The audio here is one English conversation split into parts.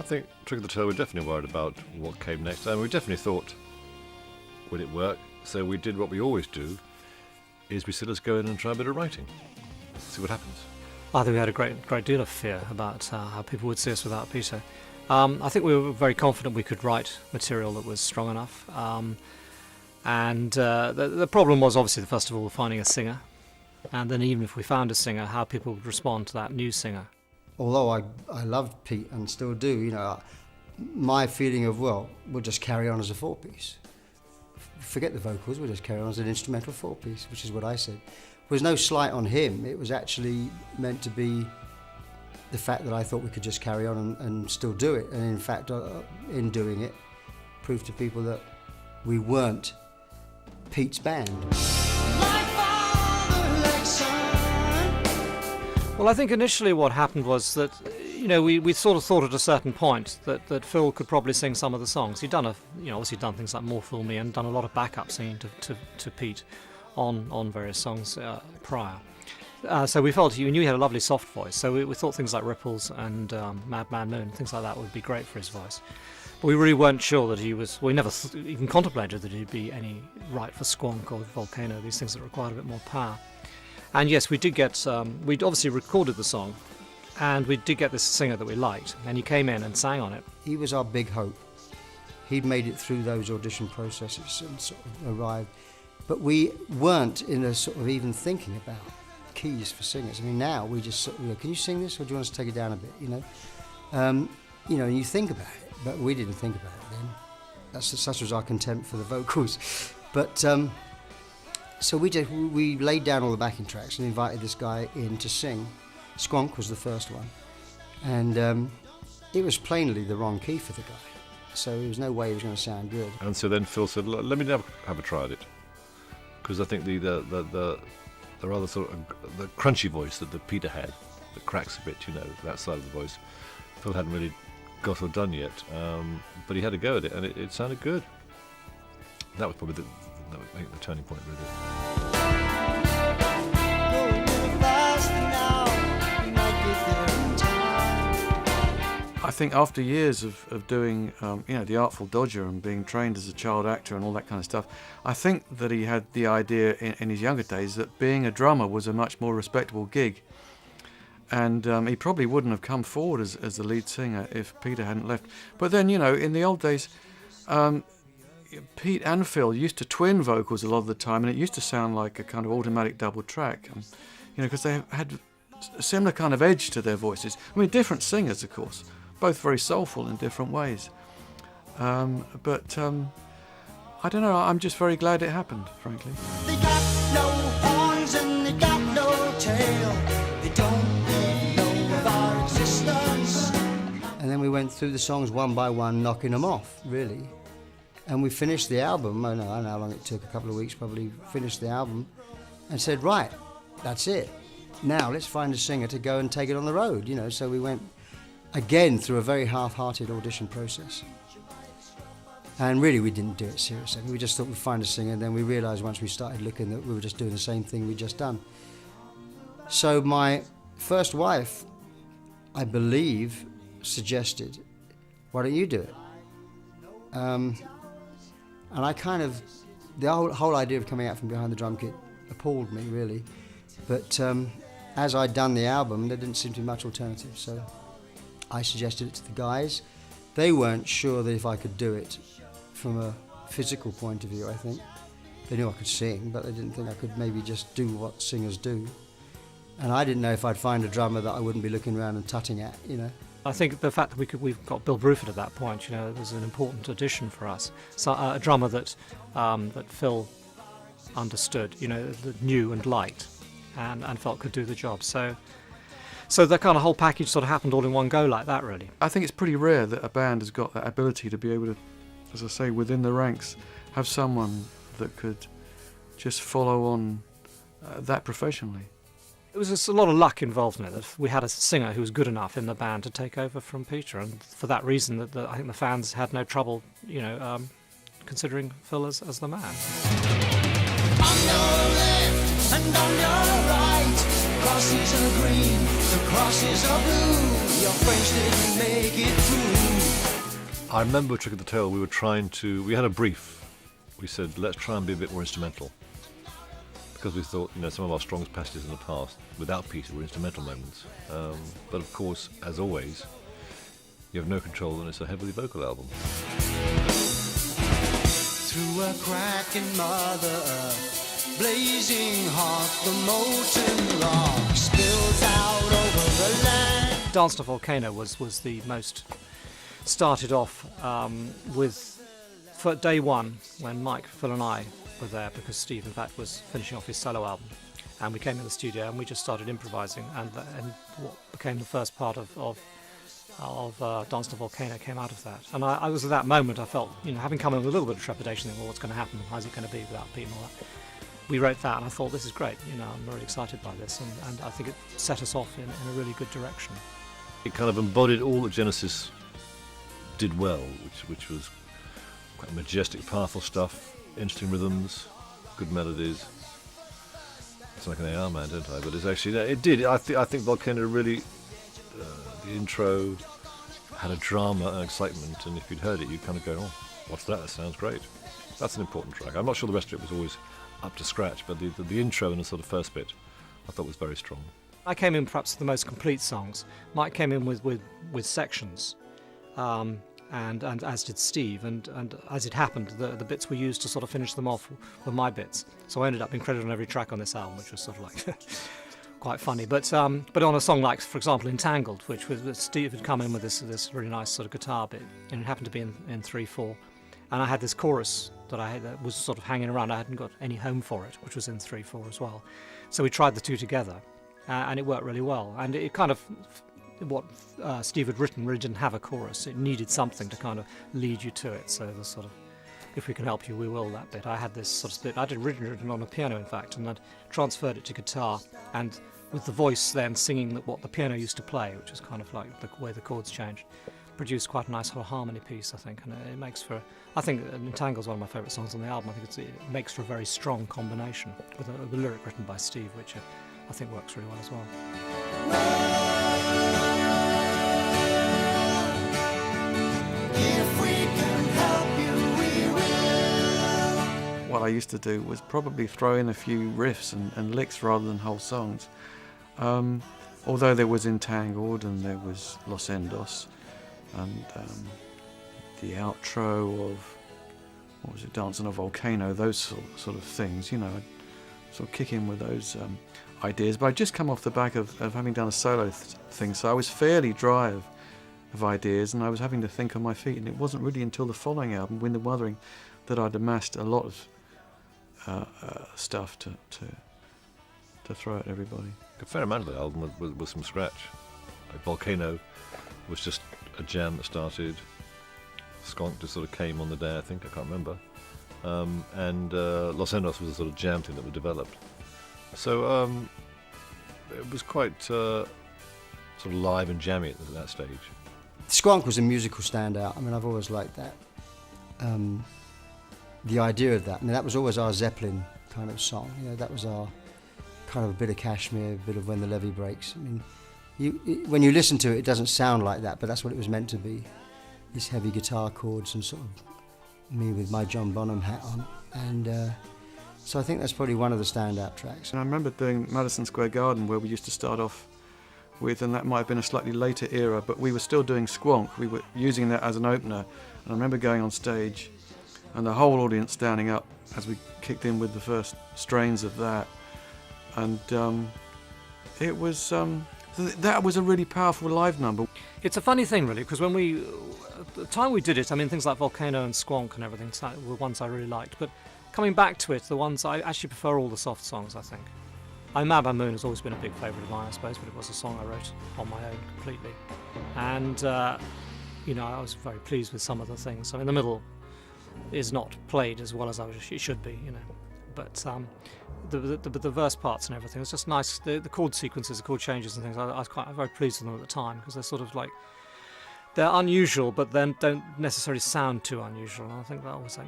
think Trick of the Tail, we're definitely worried about what came next, and we definitely thought, would it work? So we did what we always do, is we said, let's go in and try a bit of writing, see what happens. I think we had a great deal of fear about how people would see us without Peter. I think we were very confident we could write material that was strong enough. And the problem was obviously, first of all, finding a singer. And then even if we found a singer, how people would respond to that new singer. Although I loved Pete and still do, my feeling of, well, we'll just carry on as a four-piece. Forget the vocals, we'll just carry on as an instrumental four-piece, which is what I said. There was no slight on him, it was actually meant to be the fact that I thought we could just carry on and still do it. And in fact, in doing it, proved to people that we weren't Pete's band. Well, I think initially what happened was that, we sort of thought at a certain point that Phil could probably sing some of the songs. He'd done obviously done things like More Fool Me and done a lot of backup singing to Pete on various songs prior. So we felt he knew he had a lovely soft voice, so we thought things like Ripples and Madman Moon, things like that would be great for his voice. But we really weren't sure that he was, we never even contemplated that he'd be any right for Squonk or Volcano, these things that required a bit more power. And yes, we did get, we'd obviously recorded the song, and we did get this singer that we liked, and he came in and sang on it. He was our big hope. He'd made it through those audition processes and sort of arrived. But we weren't in a sort of even thinking about keys for singers. I mean, now we just sort of, can you sing this, or do you want us to take it down a bit, and you think about it, but we didn't think about it then. Such was our contempt for the vocals. But so we laid down all the backing tracks and invited this guy in to sing. Squonk was the first one, and it was plainly the wrong key for the guy, so there was no way he was going to sound good. And so then Phil said, let me have a try at it, because I think the rather sort of the crunchy voice that the Peter had, that cracks a bit, that side of the voice, Phil hadn't really got or done yet, but he had a go at it, and it sounded good. That was probably the turning point, really. I think after years of doing, The Artful Dodger and being trained as a child actor and all that kind of stuff, I think that he had the idea in his younger days that being a drummer was a much more respectable gig. And he probably wouldn't have come forward as the lead singer if Peter hadn't left. But then, in the old days, Pete and Phil used to twin vocals a lot of the time, and it used to sound like a kind of automatic double track, because they had a similar kind of edge to their voices. I mean, different singers, of course, both very soulful in different ways. But I don't know, I'm just very glad it happened, frankly. They got no horns and they got no tail. They don't even know of our existence. And then we went through the songs one by one, knocking them off, really. And we finished the album, I don't know how long it took, a couple of weeks probably, finished the album, and said, right, that's it. Now let's find a singer to go and take it on the road, So we went again through a very half-hearted audition process. And really we didn't do it seriously. We just thought we'd find a singer, and then we realised once we started looking that we were just doing the same thing we'd just done. So my first wife, I believe, suggested, why don't you do it? And I kind of, the whole idea of coming out from behind the drum kit appalled me, really. But as I'd done the album, there didn't seem to be much alternative, so I suggested it to the guys. They weren't sure that if I could do it from a physical point of view, I think. They knew I could sing, but they didn't think I could maybe just do what singers do. And I didn't know if I'd find a drummer that I wouldn't be looking around and tutting at, I think the fact that we've got Bill Bruford at that point, was an important addition for us. So a drummer that Phil understood, that knew and liked, and felt could do the job. So the kind of whole package sort of happened all in one go like that, really. I think it's pretty rare that a band has got that ability to be able to, as I say, within the ranks, have someone that could just follow on that professionally. It was just a lot of luck involved in it. That we had a singer who was good enough in the band to take over from Peter, and for that reason, I think the fans had no trouble, considering Phil as the man. On your left and on your right, crosses are green, the crosses are blue. Your friends didn't make it through. I remember Trick of the Tail, we had a brief. We said, let's try and be a bit more instrumental. Because we thought, some of our strongest passages in the past, without Peter, were instrumental moments. But of course, as always, you have no control and it's a heavily vocal album. Through a crack in Mother Earth, blazing hot, the molten rock spills out over the land. Dance to Volcano was the most started off for day one when Mike, Phil and I were there, because Steve in fact was finishing off his solo album, and we came in the studio and we just started improvising, and what became the first part of Dance to Volcano came out of that. And I was at that moment, I felt, having come in with a little bit of trepidation, thinking, well, what's going to happen, how's it going to be without Pete and all that. We wrote that and I thought, this is great, I'm really excited by this, and I think it set us off in a really good direction. It kind of embodied all that Genesis did well, which was quite majestic, powerful stuff, interesting rhythms, good melodies. It's like an AR man, don't I? But it's actually, it did. I think Volcano really, the intro had a drama and excitement, and if you'd heard it, you'd kind of go, oh, what's that? That sounds great. That's an important track. I'm not sure the rest of it was always up to scratch, but the intro and the sort of first bit I thought was very strong. I came in perhaps with the most complete songs. Mike came in with sections, and as did Steve, and as it happened, the bits we used to sort of finish them off were my bits. So I ended up being credited on every track on this album, which was sort of like quite funny. But on a song like, for example, Entangled, which was Steve had come in with this really nice sort of guitar bit, and it happened to be in 3/4, and I had this chorus that was sort of hanging around. I hadn't got any home for it, which was in 3/4 as well. So we tried the two together, and it worked really well. And it kind of, what Steve had written really didn't have a chorus. It needed something to kind of lead you to it. So the sort of, if we can help you, we will, that bit. I had this sort of split. I'd written on a piano, in fact, and I'd transferred it to guitar, and with the voice then singing what the piano used to play, which is kind of like the way the chords changed, produced quite a nice sort of harmony piece, I think, and it makes for, I think Entangle's one of my favourite songs on the album. I think it makes for a very strong combination with a lyric written by Steve, which I think works really well as well. If we can help you, we will. What I used to do was probably throw in a few riffs and licks rather than whole songs. Although there was Entangled and there was Los Endos, and the outro of, what was it, Dancing on a Volcano, those sort of things, I'd sort of kick in with those ideas. But I'd just come off the back of having done a solo thing, so I was fairly dry of ideas, and I was having to think on my feet, and it wasn't really until the following album, Wind and Wuthering, that I'd amassed a lot of stuff to throw at everybody. A fair amount of the album was from scratch. Like Volcano was just a jam that started. Skonk just sort of came on the day, I think, I can't remember. And Los Endos was a sort of jam thing that was developed. So it was quite sort of live and jammy at that stage. Skonk was a musical standout. I mean, I've always liked that. The idea of that. I mean, that was always our Zeppelin kind of song. That was our kind of a bit of Kashmir, a bit of When the Levee Breaks. I mean, when you listen to it, it doesn't sound like that, but that's what it was meant to be. These heavy guitar chords and sort of me with my John Bonham hat on. And so I think that's probably one of the standout tracks. And I remember doing Madison Square Garden, where we used to start off with, and that might have been a slightly later era, but we were still doing Squonk. We were using that as an opener. And I remember going on stage and the whole audience standing up as we kicked in with the first strains of that. And it was that was a really powerful live number. It's a funny thing, really, because when at the time we did it, I mean, things like Volcano and Squonk and everything were ones I really liked. But coming back to it, the ones I actually prefer all the soft songs, I think. Mad Man Moon has always been a big favourite of mine, I suppose, but it was a song I wrote on my own completely. And, I was very pleased with some of the things. I mean, the middle is not played as well as it should be, But the verse parts and everything, it's just nice. The chord sequences, the chord changes and things, I was very pleased with them at the time, because they're sort of like, they're unusual, but then don't necessarily sound too unusual. And I think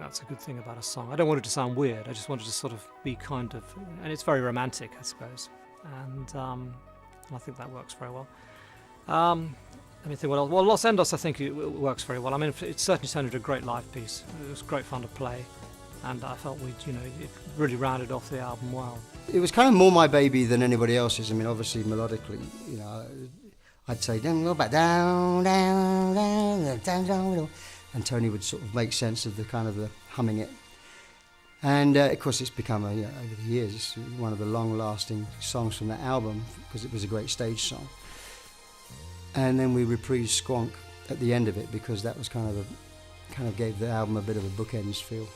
that's a good thing about a song. I don't want it to sound weird. I just want it to sort of be kind of, and it's very romantic, I suppose. and I think that works very well. Let me think what else. Well, Los Endos, I think it works very well. I mean, it certainly sounded a great live piece. It was great fun to play, and I felt it really rounded off the album well. It was kind of more my baby than anybody else's. I mean, obviously melodically, I'd say down, go back, down, down, down, down, down, and Tony would sort of make sense of the humming it. And of course, it's become over the years, it's one of the long-lasting songs from that album because it was a great stage song. And then we reprised Squonk at the end of it because that was kind of gave the album a bit of a bookends feel.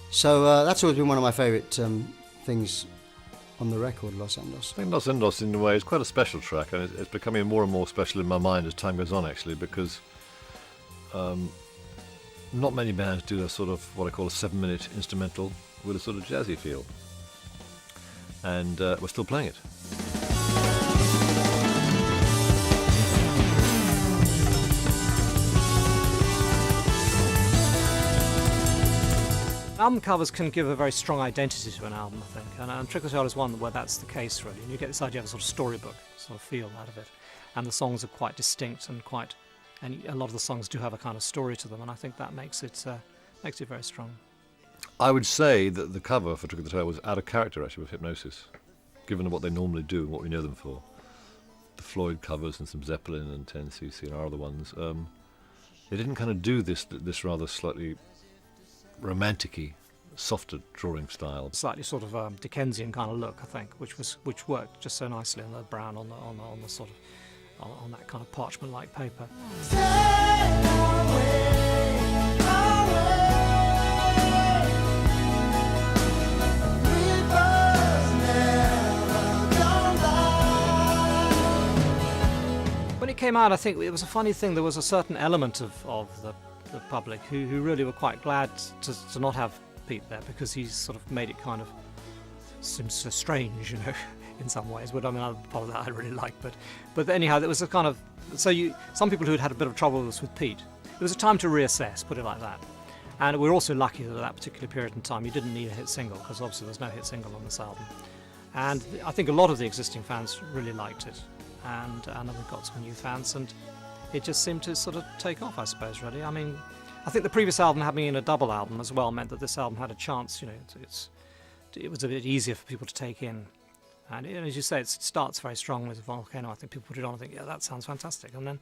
So that's always been one of my favourite things on the record, Los Endos. I think Los Endos, in a way, is quite a special track, and it's becoming more and more special in my mind as time goes on, actually, because not many bands do a sort of what I call a 7-minute instrumental with a sort of jazzy feel. And we're still playing it. Album covers can give a very strong identity to an album, I think, and Trickle Shot is one where that's the case, really. And you get this idea of a sort of storybook sort of feel out of it, and the songs are quite distinct and a lot of the songs do have a kind of story to them, and I think that makes it very strong. I would say that the cover for Trick of the Tail was out of character, actually, with Hypnosis, given what they normally do and what we know them for. The Floyd covers and some Zeppelin and 10cc and our other ones. They didn't kind of do this rather slightly romantic-y, softer drawing style. Slightly sort of Dickensian kind of look, I think, which worked just so nicely on the brown on the sort of on that kind of parchment-like paper. When it came out, I think it was a funny thing. There was a certain element of the public who really were quite glad to not have Pete there, because he sort of made it kind of seem so strange, in some ways. But I mean, part of that I really liked. But anyhow, there was a kind of some people who had a bit of trouble with Pete. It was a time to reassess, put it like that. And we're also lucky that at that particular period in time you didn't need a hit single, because obviously there's no hit single on this album. And I think a lot of the existing fans really liked it, and then we got some new fans, and it just seemed to sort of take off, I suppose, really. I mean, I think the previous album having been a double album as well meant that this album had a chance, it was a bit easier for people to take in. And as you say, it starts very strong with Volcano. I think people put it on and think, yeah, that sounds fantastic. And then,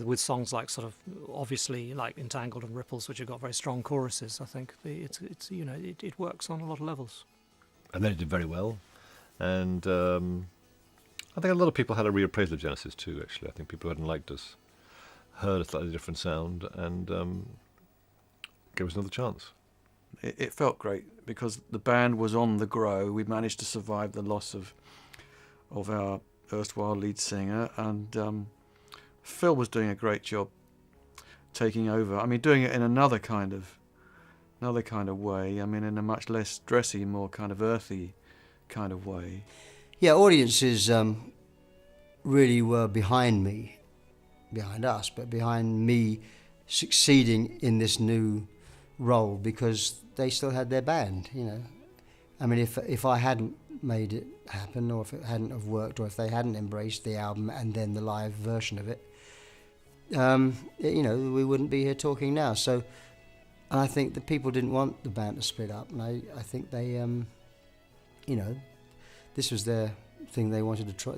with songs like sort of, obviously, like Entangled and Ripples, which have got very strong choruses, I think it works on a lot of levels. And then it did very well. And I think a lot of people had a reappraisal of Genesis too, actually. I think people who hadn't liked us heard a slightly different sound and gave us another chance. It felt great because the band was on the grow. We managed to survive the loss of our erstwhile lead singer, and Phil was doing a great job taking over. I mean, doing it in another kind of way. I mean, in a much less dressy, more kind of earthy kind of way. Yeah, audiences really were behind us, but behind me succeeding in this new role, because they still had their band, I mean, if I hadn't made it happen, or if it hadn't have worked, or if they hadn't embraced the album and then the live version of it, we wouldn't be here talking now. So I think the people didn't want the band to split up, and I think they, this was their thing. They wanted to try,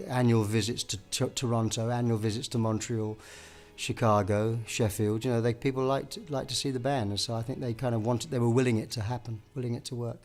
annual visits to Toronto, annual visits to Montreal, Chicago, Sheffield. People like to see the band, and so I think they kind of they were willing it to happen, willing it to work.